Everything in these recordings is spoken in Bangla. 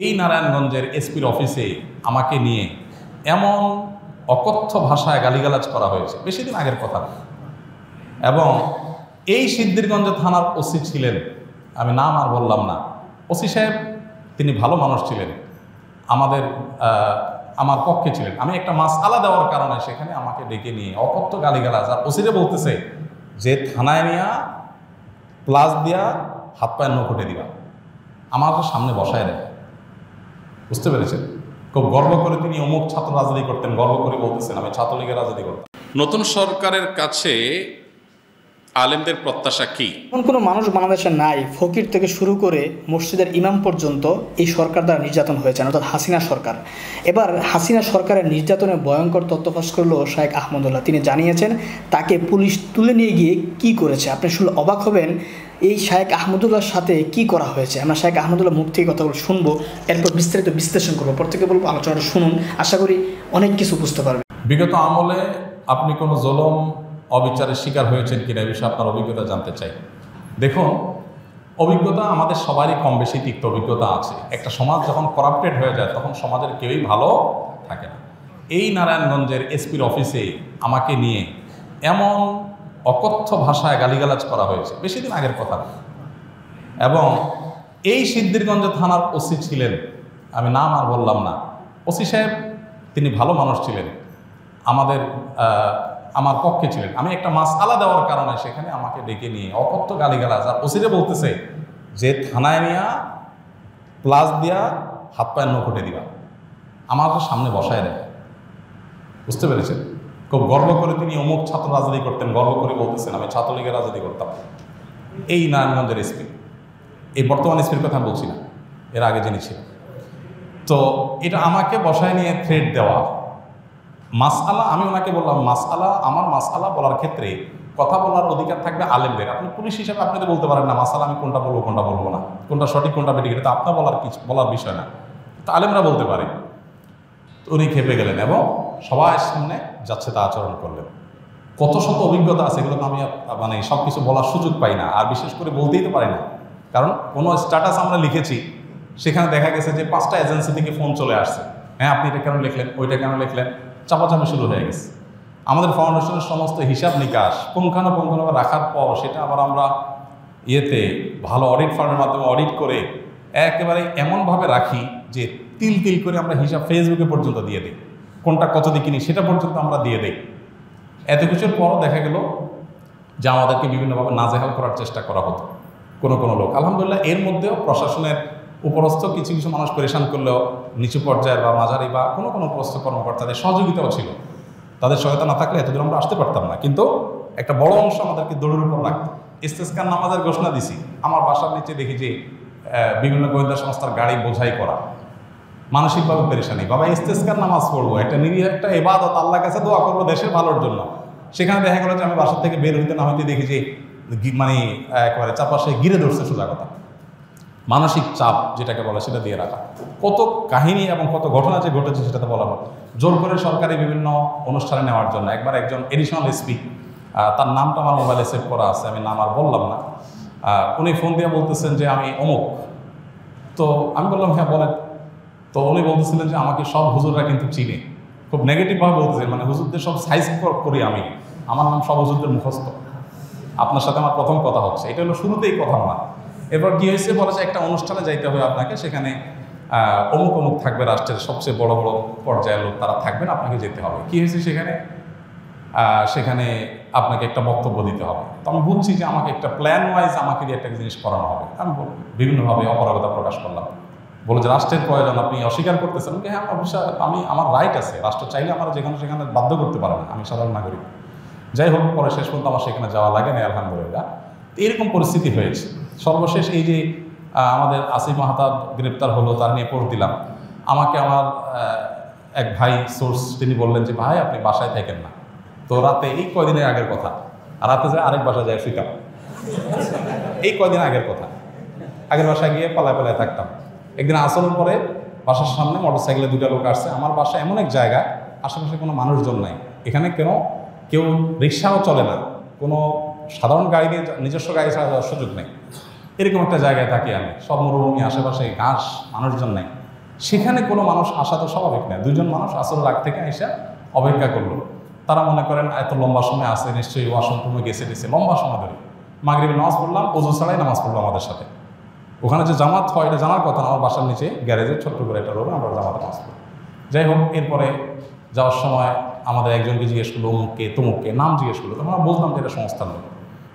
এই নারায়ণগঞ্জের এসপির অফিসে আমাকে নিয়ে এমন অকথ্য ভাষায় গালিগালাজ করা হয়েছে, বেশি দিন আগের কথা। এবং এই সিদ্ধিরগঞ্জ থানার ওসি ছিলেন, আমি নাম আর বললাম না, ওসি সাহেব তিনি ভালো মানুষ ছিলেন, আমার পক্ষে ছিলেন। আমি একটা মাসআলা দেওয়ার কারণে সেখানে আমাকে ডেকে নিয়ে অকথ্য গালিগালাজ, আর ওসিরে বলতেছে যে থানায় নিয়ে প্লাস দিয়া হাত পায়ের নখুটে দিবা, আমার সামনে বসায় দেয়। বুঝতে পেরেছেন? খুব গর্ব করে তিনি অমুক ছাত্র রাজনীতি করতেন, গর্ব করে বলতেছেন আমি ছাত্রলীগের রাজনীতি করতাম। নতুন সরকারের কাছে আলেমদের প্রত্যাশা কি? এমন কোনো মানুষ বাংলাদেশে নাই, ফকির থেকে শুরু করে মসজিদের ইমাম পর্যন্ত এই সরকার দ্বারা নির্যাতন হয়েছে, অর্থাৎ হাসিনা সরকার। এবার হাসিনা সরকারের নির্যাতনের ভয়ঙ্কর তথ্য ফাঁস করলো শায়েখ আহমদুল্লাহ। তিনি জানিয়েছেন তাকে পুলিশ তুলে নিয়ে গিয়ে কি করেছে। আপনি শুনলে অবাক হবেন এই শায়েখ আহমদুল্লাহর সাথে কি করা হয়েছে। আমরা শায়েখ আহমদুল্লাহ মুখ থেকে কথাগুলো শুনবো, এরপর বিস্তারিত বিশ্লেষণ করবো। প্রত্যেকে বলবো আলোচনাটা শুনুন, আশা করি অনেক কিছু বুঝতে পারবেন। বিগত আমলে আপনি কোনো জুলুম অবিচারের শিকার হয়েছেন কিনা এই বিষয়ে আপনার অভিজ্ঞতা জানতে চাই। দেখুন, অভিজ্ঞতা আমাদের সবারই কম বেশি তিক্ত অভিজ্ঞতা আছে। একটা সমাজ যখন করাপ্টেড হয়ে যায় তখন সমাজের কেউই ভালো থাকে না। এই নারায়ণগঞ্জের এসপির অফিসে আমাকে নিয়ে এমন অকথ্য ভাষায় গালিগালাজ করা হয়েছে, বেশি দিন আগের কথা। এবং এই সিদ্ধিরগঞ্জ থানার ওসি ছিলেন, আমি নাম আর বললাম না, ওসি সাহেব তিনি ভালো মানুষ ছিলেন, আমার পক্ষে ছিলেন। আমি একটা মাসআলা দেওয়ার কারণে সেখানে আমাকে ডেকে নিয়ে অকথ্য গালিগালাজ, আর ওসিরে বলতেছে যে থানায় নিয়ে প্লাস দিয়া হাত পায়ের নখুটে দিবা, আমার সামনে বসায় দেয়। বুঝতে পেরেছেন? খুব গর্ব করে তিনি অমুক ছাত্র রাজনীতি করতেন, গর্ব করে বলতেছেন আমি ছাত্রলীগের রাজনীতি করতাম। এই নারায়ণগঞ্জের এসপি, এই বর্তমান এসপির কথা বলছি না, এর আগে যিনি ছিল। তো এটা আমাকে বসায় নিয়ে থ্রেট দেওয়া মাসআলা, আমি ওনাকে বললাম আমার মাসআলা বলার ক্ষেত্রে কথা বলার অধিকার থাকবে আলেমদের। আপনি পুলিশ হিসাবে আপনি তো বলতে পারেন না মাসআলা আমি কোনটা বলবো কোনটা বলবো না, কোনটা সঠিক কোনটা বেঠিক, এটা তো আপনার বলার বিষয় না, তো আলেমরা বলতে পারে। উনি খেপে গেলেন এবং সবার সামনে যাচ্ছে তা আচরণ করলেন। কত শত অভিজ্ঞতা আছে, এগুলো তো আমি সব কিছু বলার সুযোগ পাই না, আর বিশেষ করে বলতেই তো পারি না। কারণ কোনো স্ট্যাটাস আমরা লিখেছি, সেখানে দেখা গেছে যে 5টা এজেন্সি থেকে ফোন চলে আসছে, হ্যাঁ আপনি এটা কেন লিখলেন, ওইটা কেন লিখলেন, চাপাচাপি শুরু হয়ে গেছে। আমাদের ফাউন্ডেশনের সমস্ত হিসাব নিকাশ পুঙ্খানুপুঙ্খভাবে রাখার পর সেটা আবার আমরা ভালো অডিট ফার্মের মাধ্যমে অডিট করে একেবারে এমনভাবে রাখি যে তিল তিল করে আমরা হিসাব ফেসবুকে পর্যন্ত দিয়ে দিই, কোনটা কত দিয়ে কিনি সেটা পর্যন্ত আমরা দিয়ে দিই। এত কিছুর পরও দেখা গেল যে আমাদেরকে বিভিন্নভাবে নাজেহাল করার চেষ্টা করা হতো কোনো লোক। আলহামদুলিল্লাহ এর মধ্যেও প্রশাসনের উপরস্থ কিছু মানুষ পরেশান করলেও নিচু পর্যায়ের বা মাঝারি বা কোনো উপরস্থ কর্মকর্তাদের সহযোগিতাও ছিল। তাদের সহায়তা না থাকলে এতদূর আমরা আসতে পারতাম না। কিন্তু একটা বড় অংশ আমাদেরকে দৌড়ের উপর রাখতো। ইস্তেসকার নামাজের ঘোষণা দিছি, আমার বাসার নিচে দেখি যে বিভিন্ন গোয়েন্দা সংস্থার গাড়ি বোঝাই করা, মানসিকভাবে পেরেশানি। বাবা ইস্তেসকার নামাজ পড়বো, একটা নিরীহ একটা ইবাদত, আল্লাহর কাছে দোয়া করবো দেশের ভালোর জন্য। সেখানে দেখা গেল যে আমি বাসার থেকে বের হইতে না হইতে দেখি যে একেবারে চাপাশে গিরে ধরছে, সোজা কথা। মানসিক চাপ যেটাকে বলে সেটা দিয়ে রাখা। কত কাহিনী এবং কত ঘটনা যে ঘটেছে সেটাতে বলা হয়। জোর করে সরকারি বিভিন্ন অনুষ্ঠানে নেওয়ার জন্য একবার একজন এডিশনাল এসপি, তার নামটা আমার মোবাইলে সেভ করা আছে, আমি নাম আর বললাম না, উনি ফোন দিয়ে বলতেছেন যে আমি অমুক। তো আমি বললাম হ্যাঁ বলেন। তো উনি বলতেছিলেন যে আমাকে সব হুজুররা কিন্তু চিনে, খুব নেগেটিভভাবে বলতেছেন, হুজুরদের সব সাইজ করি আমি, আমার নাম সব হুজুরদের মুখস্থ, আপনার সাথে আমার প্রথম কথা হচ্ছে। এটা হলো শুরুতেই কথা না। এরপর কী হয়েছে, বলেছে একটা অনুষ্ঠানে যাইতে হবে আপনাকে, সেখানে অমুক থাকবে, রাষ্ট্রের সবচেয়ে বড় পর্যায়ের লোক তারা থাকবেন, আপনাকে যেতে হবে। কী হয়েছে সেখানে আপনাকে একটা বক্তব্য দিতে হবে। তো আমি বুঝছি যে আমাকে একটা প্ল্যান ওয়াইজ আমাকে দিয়ে একটা জিনিস করানো হবে। আমি বিভিন্নভাবে অপারগতা প্রকাশ করলাম, বলে যে রাষ্ট্রের প্রয়োজন আপনি অস্বীকার করতেছেন। হ্যাঁ আমার রাইট আছে, রাষ্ট্র চাইলে আমার সেখানে বাধ্য করতে পারে না, আমি সাধারণ নাগরিক। যাই হোক, পরে শেষ পর্যন্ত আমার সেখানে যাওয়া লাগে না, আলহামদুলিল্লাহ। এরকম পরিস্থিতি হয়েছে। সর্বশেষ এই যে আমাদের আসিফ মাহতাব গ্রেপ্তার হলো, তার নিয়ে পোস্ট দিলাম। আমাকে আমার এক ভাই সোর্স তিনি বললেন যে ভাই আপনি বাসায় থাকেন না। তো রাতে, এই কয়দিনের আগের কথা, রাতে যায় আরেক বাসায় যায় ফিকাম, এই কয়দিন আগের কথা, আগের বাসায় গিয়ে পালায় থাকতাম। একদিন আসলের পরে বাসার সামনে মোটরসাইকেলে 2টা লোক আসছে। আমার বাসা এমন এক জায়গায় আশেপাশে কোনো মানুষজন নাই, এখানে কেউ রিক্সাও চলে না, কোনো সাধারণ গাড়ি দিয়ে নিজস্ব গাড়ি ছাড়া যাওয়ার সুযোগ নেই। এরকম একটা জায়গায় থাকি আমি, সব মরুভূমি, আশেপাশে ঘাস, মানুষজন নেই। সেখানে কোনো মানুষ আসা তো স্বাভাবিক না। দুজন মানুষ আসল লাগ থেকে এসে অপেক্ষা করলো। তারা মনে করেন এত লম্বা সময় আসে, নিশ্চয়ই ওয়াশরুম রুমে গেছে লম্বা সময় ধরে। মাগরিবের নামাজ পড়লাম, ওযু ছাড়াই নামাজ পড়লো আমাদের সাথে। ওখানে যে জামাত হয় এটা জানার কথা না, আমার বাসার নিচে গ্যারেজের ছোট্ট করে একটা রোড, আমরা জামাতে নামাজ পড়ি। যাই হোক, এরপরে যাওয়ার সময় আমাদের একজনকে জিজ্ঞেস করলো অমুককে তমুককে, নাম জিজ্ঞেস করলো, তখন আমরা বুঝলাম যে এটা সংস্থার লোক।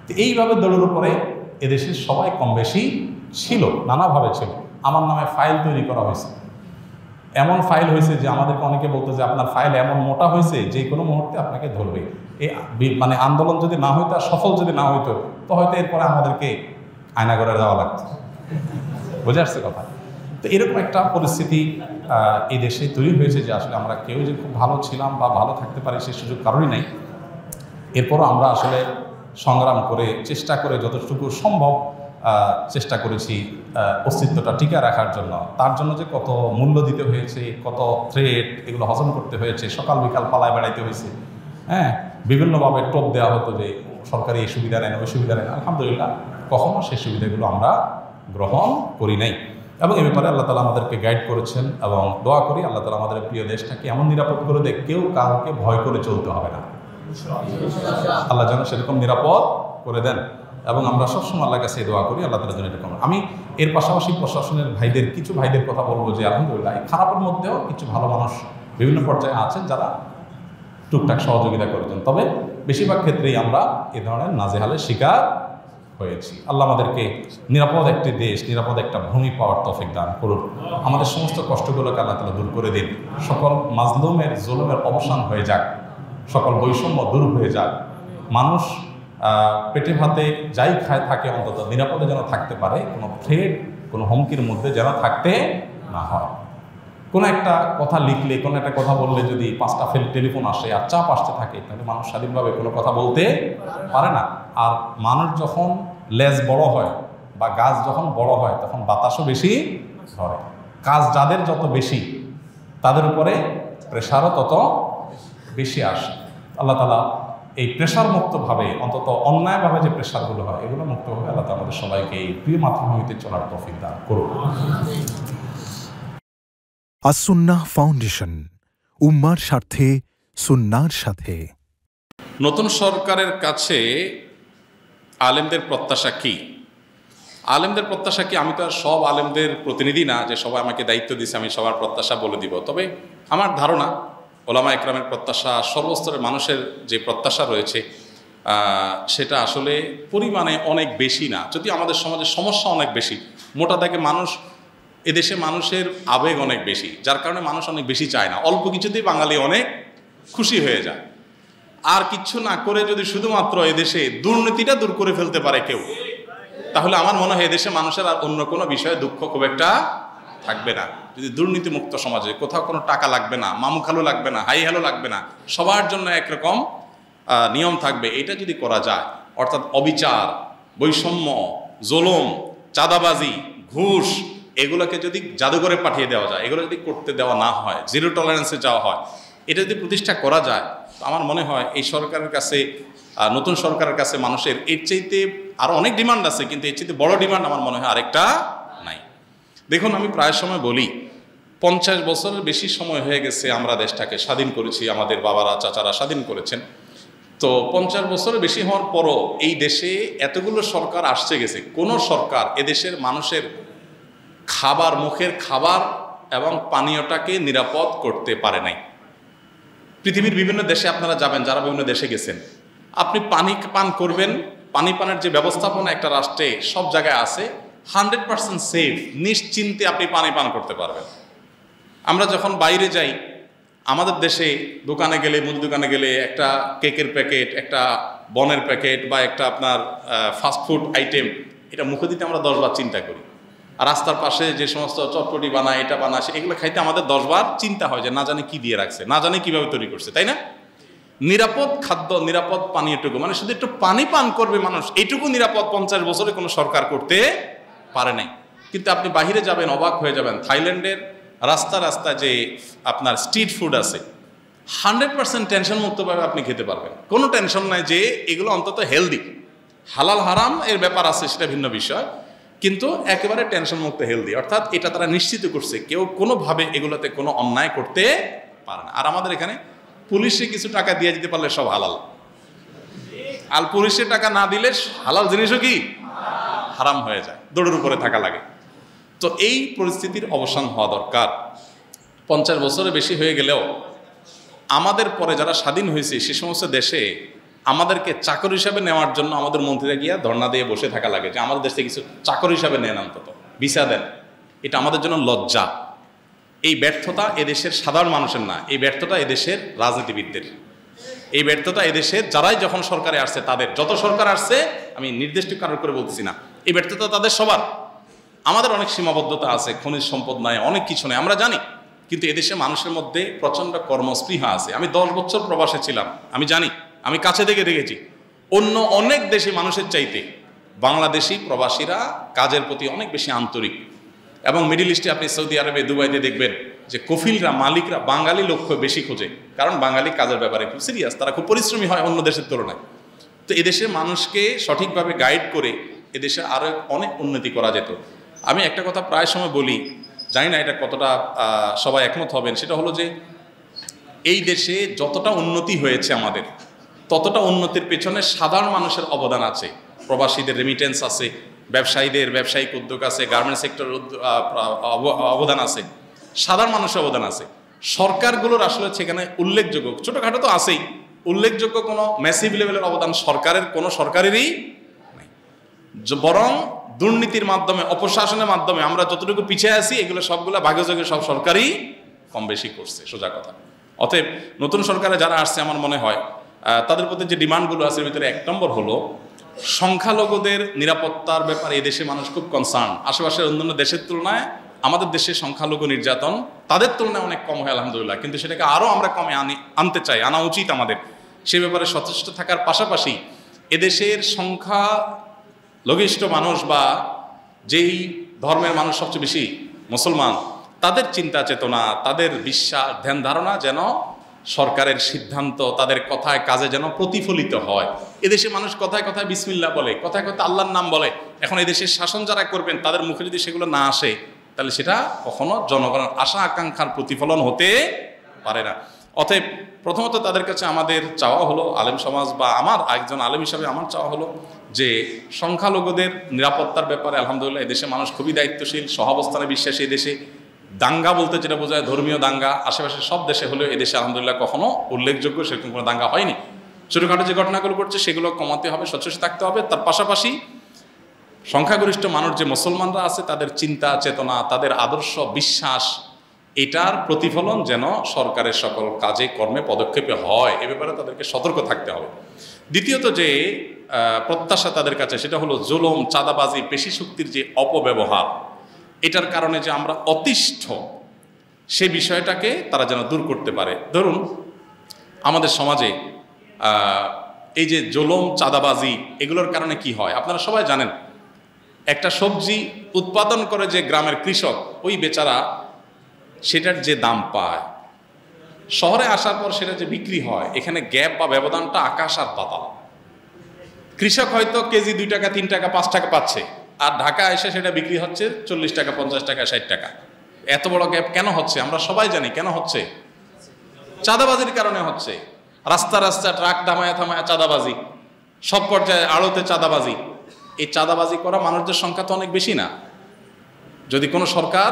তো এইভাবে দৌড়ের উপরে এদেশের সবাই কম বেশি ছিল, নানাভাবে ছিল। আমার নামে ফাইল তৈরি করা হয়েছে, এমন ফাইল হয়েছে যে আমাদেরকে অনেকে বলতো যে আপনার ফাইল এমন মোটা হয়েছে যে কোনো মুহূর্তে আপনাকে ধরবে। এই মানে আন্দোলন যদি না হইতো, সফল যদি না হইতো, তো হয়তো এরপরে আমাদেরকে আয়না করে যাওয়া লাগতো। বুঝে আসছে কথা? তো এরকম একটা পরিস্থিতি এই দেশে তৈরি হয়েছে যে আসলে আমরা কেউ যে খুব ভালো ছিলাম বা ভালো থাকতে পারি সে সুযোগ কারোরই নাই। এরপরও আমরা আসলে সংগ্রাম করে চেষ্টা করে যতটুকু সম্ভব চেষ্টা করেছি অস্তিত্বটা টিকে রাখার জন্য। তার জন্য যে কত মূল্য দিতে হয়েছে, কত থ্রেট, এগুলো হজম করতে হয়েছে, সকাল বিকাল পালায় বেড়াইতে হয়েছে। হ্যাঁ, বিভিন্নভাবে টোপ দেওয়া হতো যে সরকারি এই সুবিধা নেন, ওই সুবিধা নেন। আলহামদুলিল্লাহ কখনো সেই সুবিধাগুলো আমরা গ্রহণ করি নাই। এবং এ ব্যাপারে আল্লাহ তাআলা আমাদেরকে গাইড করেছেন এবং দোয়া করি আল্লাহ তাআলা আমাদের প্রিয় দেশটাকে এমন নিরাপদ করে দেয় কেউ কাউকে ভয় করে চলতে হবে না। আল্লাহ যেন সেরকম নিরাপদ করে দেন এবং আমরা সবসময় আল্লাহর কাছে দোয়া করি আল্লাহ তাআলা যেন এরকম। আমি এর পাশাপাশি প্রশাসনের ভাইদের, কিছু ভাইদের কথা বলবো যে আলহামদুলিল্লাহ খারাপের মধ্যেও কিছু ভালো মানুষ বিভিন্ন পর্যায়ে আছেন যারা টুকটাক সহযোগিতা করেছেন। তবে বেশিরভাগ ক্ষেত্রেই আমরা এ ধরনের নাজেহালের শিকার হয়েছি। আল্লাহ আমাদেরকে নিরাপদ একটি দেশ, নিরাপদ একটা ভূমি পাওয়ার তৌফিক দান করুন। আমাদের সমস্ত কষ্টগুলোকে আল্লাহ তাআলা দূর করে দিন। সকল মাজলুমের জুলুমের অবসান হয়ে যাক, সকল বৈষম্য দূর হয়ে যাক। মানুষ পেটে ভাতে যাই খায় থাকে অন্তত নিরাপদে যেন থাকতে পারে, কোনো থ্রেট, কোনো হুমকির মধ্যে যেন থাকতে না হয়। কোনো একটা কথা লিখলে, কোনো একটা কথা বললে যদি 5টা টেলিফোন আসে আর চাপ আসতে থাকে, তাহলে মানুষ স্বাধীনভাবে কোনো কথা বলতে পারে না। আর মানুষ যখন লেজ বড় হয় বা গাছ যখন বড় হয় তখন বাতাসও বেশি ধরে। কাজ যাদের যত বেশি তাদের উপরে প্রেশারও তত বেশি আসে। আল্লাহ তাআলা এই প্রেশার মুক্তভাবে, অন্তত অন্যায়ভাবে যে প্রেশারগুলো হয় এগুলো মুক্তভাবে আল্লাহ তাআলা আমাদের সবাইকে এই প্রিয় মাতৃভূমিতে চলার তৌফিক দান করুন। আস-সুন্নাহ ফাউন্ডেশন, উম্মার স্বার্থে, সুন্নাহর সাথে। নতুন সরকারের কাছে আলেমদের প্রত্যাশা কি? আলেমদের প্রত্যাশা কি? আমি তো আর সব আলেমদের প্রতিনিধি না যে সবাই আমাকে দায়িত্ব দিয়েছে আমি সবার প্রত্যাশা বলে দিব। তবে আমার ধারণা ওলামা একরামের প্রত্যাশা, সর্বস্তরের মানুষের যে প্রত্যাশা রয়েছে সেটা আসলে পরিমাণে অনেক বেশি না, যদি আমাদের সমাজের সমস্যা অনেক বেশি। মোটা দাগে মানুষ, এদেশে মানুষের আবেগ অনেক বেশি, যার কারণে মানুষ অনেক বেশি চায় না। অল্প কিছুতেই বাঙালি অনেক খুশি হয়ে যায়। আর কিচ্ছু না করে যদি শুধুমাত্র এদেশে দুর্নীতিটা দূর করে ফেলতে পারে কেউ, তাহলে আমার মনে হয় এদেশে মানুষের আর অন্য কোনো বিষয়ে দুঃখ খুব একটা থাকবে না। যদি দুর্নীতিমুক্ত সমাজে কোথাও কোনো টাকা লাগবে না, মামু খালু লাগবে না, হাই হ্যালো লাগবে না, সবার জন্য একরকম নিয়ম থাকবে, এটা যদি করা যায়, অর্থাৎ অবিচার, বৈষম্য, জুলুম, চাঁদাবাজি, ঘুষ, এগুলোকে যদি জাদুঘরে পাঠিয়ে দেওয়া যায়, এগুলো যদি করতে দেওয়া না হয়, জিরো টলারেন্সে যাওয়া হয়, এটা যদি প্রতিষ্ঠা করা যায়, তো আমার মনে হয় এই সরকারের কাছে, নতুন সরকারের কাছে মানুষের এর চাইতে আরও অনেক ডিমান্ড আছে, কিন্তু এর চাইতে বড় ডিমান্ড আমার মনে হয় আরেকটা নাই। দেখুন, আমি প্রায় সময় বলি 50 বছরের বেশি সময় হয়ে গেছে আমরা দেশটাকে স্বাধীন করেছি, আমাদের বাবারা চাচারা স্বাধীন করেছেন। তো 50 বছরের বেশি হওয়ার পরও এই দেশে এতগুলো সরকার আসছে গেছে, কোনো সরকার এদেশের মানুষের খাবার, মুখের খাবার এবং পানীয়টাকে নিরাপদ করতে পারে নাই। পৃথিবীর বিভিন্ন দেশে আপনারা যাবেন, যারা বিভিন্ন দেশে গেছেন, আপনি পানি পান করবেন, পানি পানের যে ব্যবস্থাপনা একটা রাষ্ট্রে সব জায়গায় আছে, 100% সেফ, নিশ্চিন্তে আপনি পানি পান করতে পারবেন। আমরা যখন বাইরে যাই, আমাদের দেশে দোকানে গেলে, মুদি দোকানে গেলে একটা কেকের প্যাকেট, একটা বনের প্যাকেট বা একটা আপনার ফাস্টফুড আইটেম, এটা মুখে দিতে আমরা 10 বার চিন্তা করি। আর রাস্তার পাশে যে সমস্ত চটপটি বানায়, এটা বানায়, এগুলো খাইতে আমাদের 10 বার চিন্তা হয় যে না জানে কি দিয়ে রাখছে, না জানে কিভাবে তৈরি করছে, তাই না? নিরাপদ খাদ্য, নিরাপদ পানীয়টুকু, মানে শুধু একটু পানি পান করবে মানুষ, এইটুকু নিরাপদ 50 বছরে কোনো সরকার করতে পারে নাই। কিন্তু আপনি বাহিরে যাবেন, অবাক হয়ে যাবেন, থাইল্যান্ডের রাস্তা রাস্তা যে আপনার স্ট্রিট ফুড আছে, 100% টেনশন মুক্তভাবে আপনি খেতে পারবেন, কোনো টেনশন নাই যে এগুলো অন্তত হেলদি। হালাল হারাম এর ব্যাপার আছে, সেটা ভিন্ন বিষয়, কিন্তু একেবারে টেনশন মুক্ত হেলদি, অর্থাৎ এটা তারা নিশ্চিত করছে কেউ কোনোভাবে এগুলোতে কোনো অন্যায় করতে পারে না। আর আমাদের এখানে পুলিশে কিছু টাকা দিয়ে দিতে পারলে সব হালাল, আর পুলিশে টাকা না দিলে হালাল জিনিসও কি হারাম হয়ে যায়, দৌড়ের উপরে থাকা লাগে। তো এই পরিস্থিতির অবসান হওয়া দরকার। 50 বছরের বেশি হয়ে গেলেও আমাদের পরে যারা স্বাধীন হয়েছে সে সমস্ত দেশে আমাদেরকে চাকর হিসাবে নেওয়ার জন্য আমাদের মন্ত্রীরা গিয়া ধর্ণা দিয়ে বসে থাকা লাগে যে আমাদের দেশ থেকে কিছু চাকর হিসাবে নেন, অন্তত ভিসা দেন। এটা আমাদের জন্য লজ্জা। এই ব্যর্থতা এদেশের সাধারণ মানুষের না, এই ব্যর্থতা এদেশের রাজনীতিবিদদের, এই ব্যর্থতা এদেশের যারাই যখন সরকারে আসছে তাদের, যত সরকার আসছে আমি নির্দিষ্ট কারণ করে বলতেছি না, এই ব্যর্থতা তাদের সবার। আমাদের অনেক সীমাবদ্ধতা আছে, খনিজ সম্পদ নাই, অনেক কিছু নেই, আমরা জানি, কিন্তু এদেশে মানুষের মধ্যে প্রচণ্ড কর্মস্পৃহা আছে। আমি 10 বছর প্রবাসে ছিলাম, আমি জানি, আমি কাছে থেকে দেখেছি অন্য অনেক দেশি মানুষের চাইতে বাংলাদেশি প্রবাসীরা কাজের প্রতি অনেক বেশি আন্তরিক। এবং মিডিল ইস্টে আপনি সৌদি আরবে, দুবাইতে দেখবেন যে কফিলরা, মালিকরা বাঙালি লক্ষ্য বেশি খোঁজে, কারণ বাঙালি কাজের ব্যাপারে খুব সিরিয়াস, তারা খুব পরিশ্রমী হয় অন্য দেশের তুলনায়। তো এদেশের মানুষকে সঠিকভাবে গাইড করে এদেশে আরও অনেক উন্নতি করা যেত। আমি একটা কথা প্রায় সময় বলি, জানি না এটা কতটা সবাই একমত হবেন, সেটা হলো যে এই দেশে যতটা উন্নতি হয়েছে আমাদের, ততটা উন্নতির পেছনে সাধারণ মানুষের অবদান আছে। প্রবাসীদের রেমিটেন্স আছে, ব্যবসায়ীদের ব্যবসায়িক উদ্যোগ আছে, গার্মেন্টস সেক্টরের অবদান আছে, সাধারণ মানুষের অবদান আছে। সরকারগুলোর আসলে সেখানে উল্লেখযোগ্য, ছোটোখাটো তো আছেই, উল্লেখযোগ্য কোনো ম্যাসিভ লেভেলের অবদান সরকারের কোনো সরকারেরই নেই। বরং দুর্নীতির মাধ্যমে, অপশাসনের মাধ্যমে আমরা যতটুকু পিছিয়ে আছি এগুলো সবগুলো ভাগ্যযোগে সব সরকারই কম বেশি করছে, সোজা কথা। অতএব নতুন সরকারে যারা আসছে আমার মনে হয় তাদের প্রতি যে ডিমান্ডগুলো আছে এর ভিতরে 1 নম্বর হলো সংখ্যালঘুদের নিরাপত্তার ব্যাপারে এই দেশে মানুষ খুব কনসার্ন। আশেপাশের অন্যান্য দেশের তুলনায় আমাদের দেশে সংখ্যালঘু নির্যাতন তাদের তুলনায় অনেক কম হয় আলহামদুলিল্লাহ, কিন্তু সেটাকে আরও আমরা কমে আনতে চাই, আনা উচিত আমাদের। সে ব্যাপারে সচেষ্ট থাকার পাশাপাশি এদেশের সংখ্যালঘিষ্ঠ মানুষ বা যেই ধর্মের মানুষ সবচেয়ে বেশি মুসলমান, তাদের চিন্তা চেতনা, তাদের বিশ্বাস, ধ্যান ধারণা যেন সরকারের সিদ্ধান্ত, তাদের কথায় কাজে যেন প্রতিফলিত হয়। এদেশে মানুষ কথায় কথায় বিসমিল্লাহ বলে, কথায় কথায় আল্লাহর নাম বলে। এখন এদেশের শাসন যারা করবেন তাদের মুখে যদি সেগুলো না আসে, তাহলে সেটা কখনো জনগণের আশা আকাঙ্ক্ষার প্রতিফলন হতে পারে না। অতএব প্রথমত তাদের কাছে আমাদের চাওয়া হলো, আলেম সমাজ বা আমার একজন আলেম হিসাবে আমার চাওয়া হলো যে সংখ্যালঘুদের নিরাপত্তার ব্যাপারে আলহামদুলিল্লাহ এদেশে মানুষ খুবই দায়িত্বশীল, সহাবস্থানে বিশ্বাসী। এদেশে দাঙ্গা বলতে যেটা বোঝায় ধর্মীয় দাঙ্গা, আশেপাশে সব দেশে হলেও এদেশে আলহামদুলিল্লাহ কখনো উল্লেখযোগ্য সেরকম কোনো দাঙ্গা হয়নি। ছোটোখাটো যে ঘটনাগুলো ঘটছে সেগুলো কমাতে হবে, সচেষ্ট থাকতে হবে। তার পাশাপাশি সংখ্যাগরিষ্ঠ মানুষ যে মুসলমানরা আছে তাদের চিন্তা চেতনা, তাদের আদর্শ বিশ্বাস, এটার প্রতিফলন যেন সরকারের সকল কাজে কর্মে পদক্ষেপে হয়, এ ব্যাপারে তাদেরকে সতর্ক থাকতে হবে। দ্বিতীয়ত যে প্রত্যাশা তাদের কাছে সেটা হলো জুলুম, চাঁদাবাজি, পেশি শক্তির যে অপব্যবহার, এটার কারণে যে আমরা অতিষ্ঠ, সে বিষয়টাকে তারা যেন দূর করতে পারে। ধরুন আমাদের সমাজে এই যে জুলুম, চাঁদাবাজি, এগুলোর কারণে কি হয় আপনারা সবাই জানেন। একটা সবজি উৎপাদন করে যে গ্রামের কৃষক, ওই বেচারা সেটার যে দাম পায়, শহরে আসার পর সেটা যে বিক্রি হয়, এখানে গ্যাপ বা ব্যবধানটা আকাশ আর পাতাল। কৃষক হয়তো কেজি 2 টাকা, 3 টাকা, 5 টাকা পাচ্ছে, আর ঢাকা এসে সেটা বিক্রি হচ্ছে 40 টাকা, 50 টাকা, 60 টাকা। এত বড় গ্যাপ কেন হচ্ছে আমরা সবাই জানি কেন হচ্ছে। চাঁদাবাজির কারণে হচ্ছে। রাস্তা রাস্তা ট্রাক থামায়া থামায়া চাঁদাবাজি, সব পর্যায়ে আড়তে চাঁদাবাজি। এই চাঁদাবাজি করা মানুষদের সংখ্যা তো অনেক বেশি না। যদি কোনো সরকার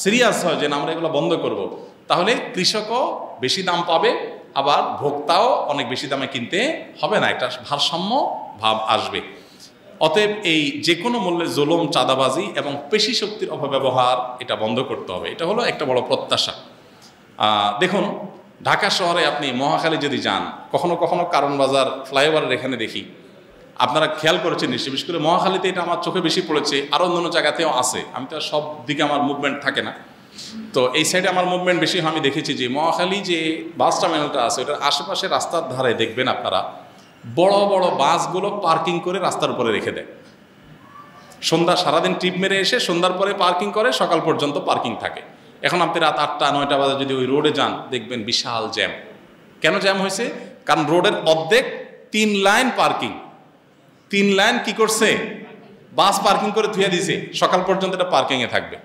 সিরিয়াস হয় যে না আমরা এগুলো বন্ধ করব, তাহলে কৃষকও বেশি দাম পাবে, আবার ভোক্তাও অনেক বেশি দামে কিনতে হবে না, একটা ভারসাম্য ভাব আসবে। অতএব এই যে কোনো মূল্যে জুলুম, চাঁদাবাজি এবং পেশি শক্তির অপব্যবহার এটা বন্ধ করতে হবে। এটা হলো একটা বড় প্রত্যাশা। দেখুন ঢাকা শহরে আপনি মহাখালী যদি যান, কখনো কখনো কারণ বাজার ফ্লাইওভারের এখানে দেখি, আপনারা খেয়াল করেছেন নিশ্চয়ই, বিশেষ করে মহাখালীতে এটা আমার চোখে বেশি পড়েছে, আরও অন্যান্য জায়গাতেও আছে। আমি তো সব দিকে আমার মুভমেন্ট থাকে না, তো এই সাইডে আমার মুভমেন্ট বেশি হয়। আমি দেখেছি যে মহাখালী যে বাস টার্মিনালটা আছে, ওটার আশেপাশে রাস্তার ধারে দেখবেন আপনারা বড় বড় বাসগুলো পার্কিং করে রাস্তার উপরে রেখে দেয়। সন্ধ্যা সারাদিন ট্রিপ মেরে এসে সন্ধ্যার পরে পার্কিং করে, সকাল পর্যন্ত পার্কিং থাকে। এখন আপনি রাত 8টা 9টা বাজে যদি ওই রোডে যান, দেখবেন বিশাল জ্যাম। কেন জ্যাম হয়েছে? কারণ রোডের অর্ধেক 3 লাইন পার্কিং, 3 লাইন কি করছে বাস পার্কিং করে থুয়ে দিছে, সকাল পর্যন্ত এটা পার্কিংয়ে থাকবে।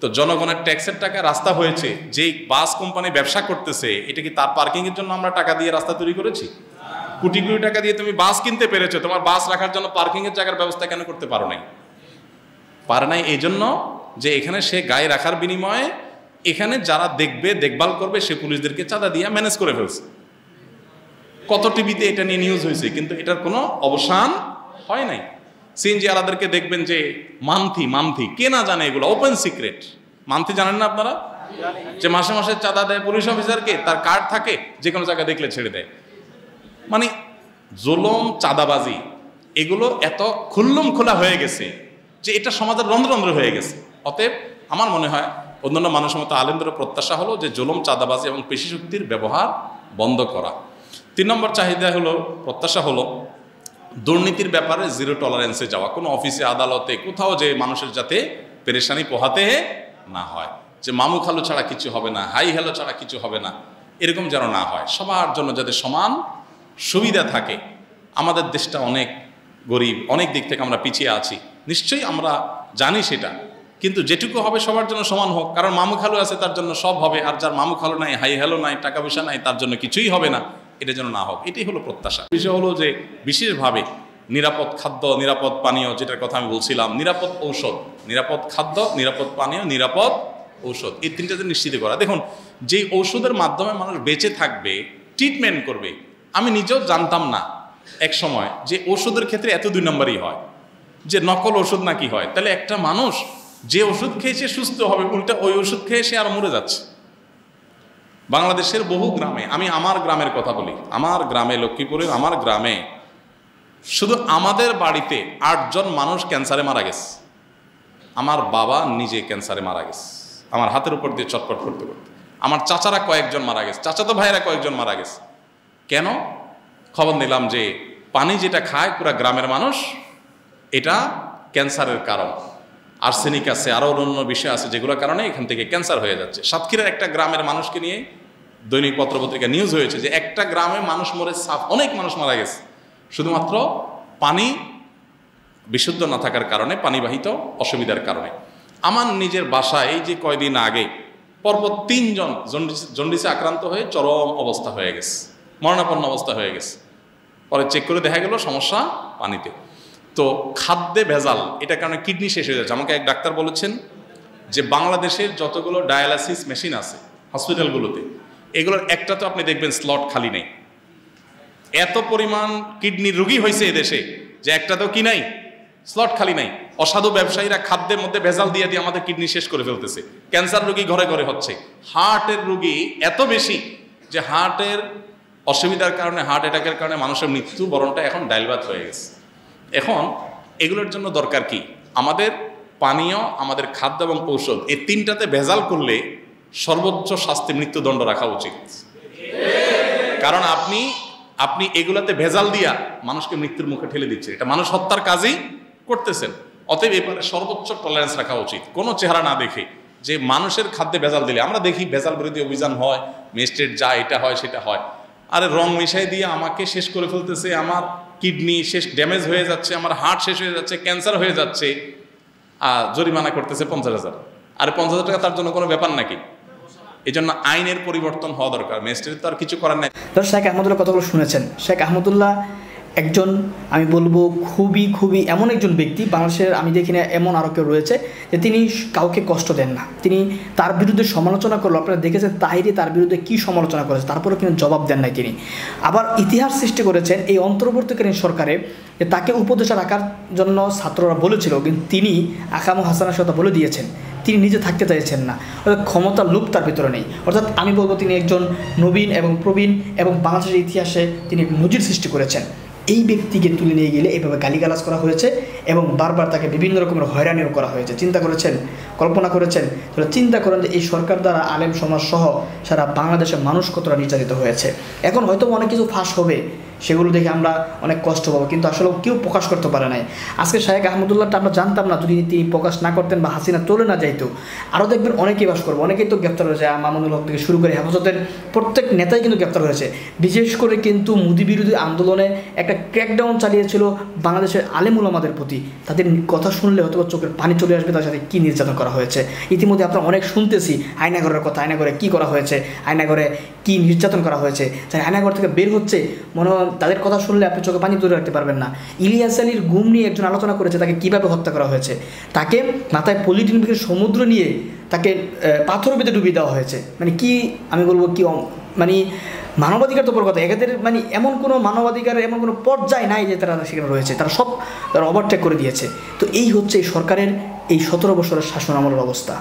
তো জনগণের ট্যাক্সের টাকা রাস্তা হয়েছে, যেই বাস কোম্পানি ব্যবসা করতেছে, এটা কি তার পার্কিংয়ের জন্য আমরা টাকা দিয়ে রাস্তা তৈরি করেছি? কোটি কোটি টাকা দিয়ে তুমি বাস কিনতে পেরেছো, তোমার বাস রাখার জন্য পার্কিংয়ের জায়গার ব্যবস্থা কেন করতে পারো নাই? পারে নাই এই জন্য যে এখানে সে গায়ে রাখার বিনিময়ে এখানে যারা দেখবে, দেখভাল করবে, সে পুলিশদেরকে চাঁদা দিয়ে ম্যানেজ করে ফেলছে। কত টিভিতে এটা নিয়ে নিউজ হয়েছে, কিন্তু এটার কোনো অবসান হয় নাই। সিএনজি আলাদেরকে দেখবেন যে মান্থি কে না জানে, এগুলো ওপেন সিক্রেট। মান্থি জানেন না আপনারা? যে মাসে মাসে চাঁদা দেয় পুলিশ অফিসারকে, তার কার্ড থাকে, যে কোনো জায়গায় দেখলে ছেড়ে দেয়। মানে জুলুম, চাঁদাবাজি এগুলো এত খুল্লুম খোলা হয়ে গেছে যে এটা সমাজের রন্ধ্র হয়ে গেছে। অতএব আমার মনে হয় অন্যান্য মানুষের মতো আলেমদের প্রত্যাশা হলো যে জুলুম, চাঁদাবাজি এবং পেশি শক্তির ব্যবহার বন্ধ করা। 3 নম্বর চাহিদা হলো, প্রত্যাশা হলো দুর্নীতির ব্যাপারে জিরো টলারেন্সে যাওয়া। কোনো অফিসে, আদালতে, কোথাও যে মানুষের যাতে পেরেশানি পোহাতে না হয়, যে মামু খালু ছাড়া কিছু হবে না, হাই হ্যালো ছাড়া কিছু হবে না, এরকম যেন না হয়। সবার জন্য যাতে সমান সুবিধা থাকে। আমাদের দেশটা অনেক গরিব, অনেক দিক থেকে আমরা পিছিয়ে আছি, নিশ্চয়ই আমরা জানি সেটা, কিন্তু যেটুকু হবে সবার জন্য সমান হোক। কারণ মামু খালু আছে তার জন্য সব হবে, আর যার মামু খালু নাই, হাই হ্যালো নাই, টাকা পয়সা নাই, তার জন্য কিছুই হবে না, এটা যেন না হোক। এটাই হলো প্রত্যাশা। বিষয় হলো যে বিশেষভাবে নিরাপদ খাদ্য, নিরাপদ পানীয়, যেটার কথা আমি বলছিলাম, নিরাপদ ঔষধ, নিরাপদ খাদ্য, নিরাপদ পানীয়, নিরাপদ ঔষধ, এই তিনটাতে নিশ্চিত করা। দেখুন, যেই ঔষধের মাধ্যমে মানুষ বেঁচে থাকবে, ট্রিটমেন্ট করবে, আমি নিজেও জানতাম না এক সময় যে ওষুধের ক্ষেত্রে এত 2 নম্বরই হয়, যে নকল ওষুধ নাকি হয়। তাহলে একটা মানুষ যে ওষুধ খেয়েছে সুস্থ হবে, উল্টা ওই ওষুধ খেয়ে সে আর মরে যাচ্ছে। বাংলাদেশের বহু গ্রামে, আমি আমার গ্রামের কথা বলি, আমার গ্রামে, লক্ষ্মীপুরের আমার গ্রামে শুধু আমাদের বাড়িতে 8 জন মানুষ ক্যান্সারে মারা গেছে। আমার বাবা নিজে ক্যান্সারে মারা গেছে, আমার হাতের উপর দিয়ে চটপট করতে করতে। আমার চাচারা কয়েকজন মারা গেছে, চাচাতো ভাইয়েরা কয়েকজন মারা গেছে। কেন? খবর নিলাম যে পানি যেটা খায় পুরা গ্রামের মানুষ, এটা ক্যান্সারের কারণ। আর্সেনিক আছে, আরও অন্য বিষয় আছে, যেগুলোর কারণে এখান থেকে ক্যান্সার হয়ে যাচ্ছে। সাতক্ষীরার একটা গ্রামের মানুষকে নিয়ে দৈনিক পত্রপত্রিকা নিউজ হয়েছে যে একটা গ্রামে মানুষ মরে, অনেক মানুষ মারা গেছে শুধুমাত্র পানি বিশুদ্ধ না থাকার কারণে, পানিবাহিত অসুবিধার কারণে। আমার নিজের বাসায় এই যে কয়দিন আগে পরপর 3 জন জন্ডিসে আক্রান্ত হয়ে চরম অবস্থা হয়ে গেছে, মরণাপন্ন অবস্থা হয়ে গেছে। পরে চেক করে দেখা গেল সমস্যা পানিতে। তো খাদ্যে ভেজাল, এটার কারণে কিডনি শেষ হয়ে যাচ্ছে। আমাকে এক ডাক্তার বলেছেন যে বাংলাদেশের যতগুলো ডায়ালাসিস মেশিন আছে হসপিটালগুলোতে, এগুলোর একটা তো আপনি দেখবেন স্লট খালি নেই। এত পরিমাণ কিডনির রোগী হয়েছে এদেশে যে একটা তো কি নাই, স্লট খালি নাই। অসাধু ব্যবসায়ীরা খাদ্যের মধ্যে ভেজাল দিয়ে দিয়ে আমাদের কিডনি শেষ করে ফেলতেছে। ক্যান্সার রোগী ঘরে ঘরে হচ্ছে, হার্টের রোগী এত বেশি যে হার্টের অসুবিধার কারণে, হার্ট অ্যাটাকের কারণে মানুষের মৃত্যুবরণটা এখন ডাইলবাত হয়ে গেছে। এখন এগুলোর জন্য দরকার কি? আমাদের পানীয়, আমাদের খাদ্য এবং ঔষধ, এই 3টাতে ভেজাল করলে সর্বোচ্চ শাস্তি মৃত্যুদণ্ড রাখা উচিত। কারণ আপনি এগুলাতে ভেজাল দিয়া মানুষকে মৃত্যুর মুখে ঠেলে দিচ্ছে, এটা মানুষ হত্যার কাজই করতেছেন। অতএব এবারে সর্বোচ্চ টলারেন্স রাখা উচিত, কোনো চেহারা না দেখে। যে মানুষের খাদ্যে ভেজাল দিলে, আমরা দেখি ভেজাল বিরোধী অভিযান হয়, ম্যাজিস্ট্রেট যা, এটা হয় সেটা হয়, আরে রং মিশাই দিয়ে আমাকে শেষ করে ফেলতেছে, আমার কিডনি শেষ, ড্যামেজ হয়ে যাচ্ছে, আমার হার্ট শেষ হয়ে যাচ্ছে, ক্যান্সার হয়ে যাচ্ছে, জরিমানা করতেছে 50,000। আরে 50,000 টাকা তার জন্য কোনো ব্যাপার নাকি? এই জন্য আইনের পরিবর্তন হওয়া দরকার। ম্যাজিস্ট্রেট তো আর কিছু করার নাই। শেখ আহমদুল্লাহ কথাগুলো শুনেছেন। শেখ আহমদুল্লাহ একজন, আমি বলবো খুবই এমন একজন ব্যক্তি, বাংলাদেশের আমি দেখি না এমন আরও কেউ রয়েছে যে তিনি কাউকে কষ্ট দেন না। তিনি তার বিরুদ্ধে সমালোচনা করলো, আপনারা দেখেছেন তাহিরি তার বিরুদ্ধে কী সমালোচনা করেছে, তারপরেও কিন্তু জবাব দেন নাই তিনি। আবার ইতিহাস সৃষ্টি করেছেন এই অন্তর্বর্তীকালীন সরকারে যে তাকে উপদেষ্টা রাখার জন্য ছাত্ররা বলেছিল, কিন্তু তিনি আকাম হাসানের সাথে বলে দিয়েছেন তিনি নিজে থাকতে চাইছেন না। অর্থাৎ ক্ষমতার লোভ তার ভিতরে নেই। অর্থাৎ আমি বলবো তিনি একজন নবীন এবং প্রবীণ এবং বাংলাদেশের ইতিহাসে তিনি নজির সৃষ্টি করেছেন। এই ব্যক্তিকে তুলে নিয়ে গেলে এভাবে গালিগালাজ করা হয়েছে এবং বারবার তাকে বিভিন্ন রকমের হয়রানিও করা হয়েছে। চিন্তা করেছেন, কল্পনা করেছেন? তাহলে চিন্তা করেন যে এই সরকার দ্বারা আলেম সমাজ সহ সারা বাংলাদেশের মানুষ কতটা নির্যাতিত হয়েছে। এখন হয়তো অনেক কিছু ফাঁস হবে, সেগুলো দেখে আমরা অনেক কষ্ট পাবো, কিন্তু আসলে কেউ প্রকাশ করতে পারে নাই। আজকে শাহেখ আহমদুল্লাহটা আমরা জানতাম না যদি তিনি প্রকাশ না করতেন বা হাসিনা চলে না যাইতো, আরও দেখবেন অনেকেই বাস করবো, অনেকেই তো গ্রেপ্তার হয়েছে, মামুনুল হক থেকে শুরু করে হেফাজতের প্রত্যেক নেতাই কিন্তু গ্রেপ্তার হয়েছে। বিশেষ করে কিন্তু মোদি বিরোধী আন্দোলনে একটা ক্র্যাকডাউন চালিয়েছিল বাংলাদেশের আলেম উলামাদের প্রতি। তাদের কথা শুনলে হয়তো চোখের পানি চলে আসবে, তার সাথে কী নির্যাতন করা হয়েছে। ইতিমধ্যে আপনারা অনেক শুনতেছি আয়নাঘরের কথা, আয়নাঘরে কী করা হয়েছে, আয়নাঘরে কী নির্যাতন করা হয়েছে। যারা আয়নাঘর থেকে বের হচ্ছে মনে হয় তাদের কথা শুনলে আপনি চোখে পানি তুলে রাখতে পারবেন না। ইলিয়াস আলীর গুম নিয়ে একজন আলোচনা করেছে, তাকে কীভাবে হত্যা করা হয়েছে। তাকে মাথায় পলিথিন থেকে সমুদ্র নিয়ে তাকে পাথর বেঁধে ডুবিয়ে দেওয়া হয়েছে। মানে কি আমি বলবো, কি মানে মানবাধিকার তো বড় কথা, এদের মানে এমন কোনো মানবাধিকারের এমন কোনো পর্যায় নাই যে তারা সেখানে রয়েছে, তারা ওভারটেক করে দিয়েছে। তো এই হচ্ছে এই সরকারের এই 17 বছরের শাসন আমলের অবস্থা।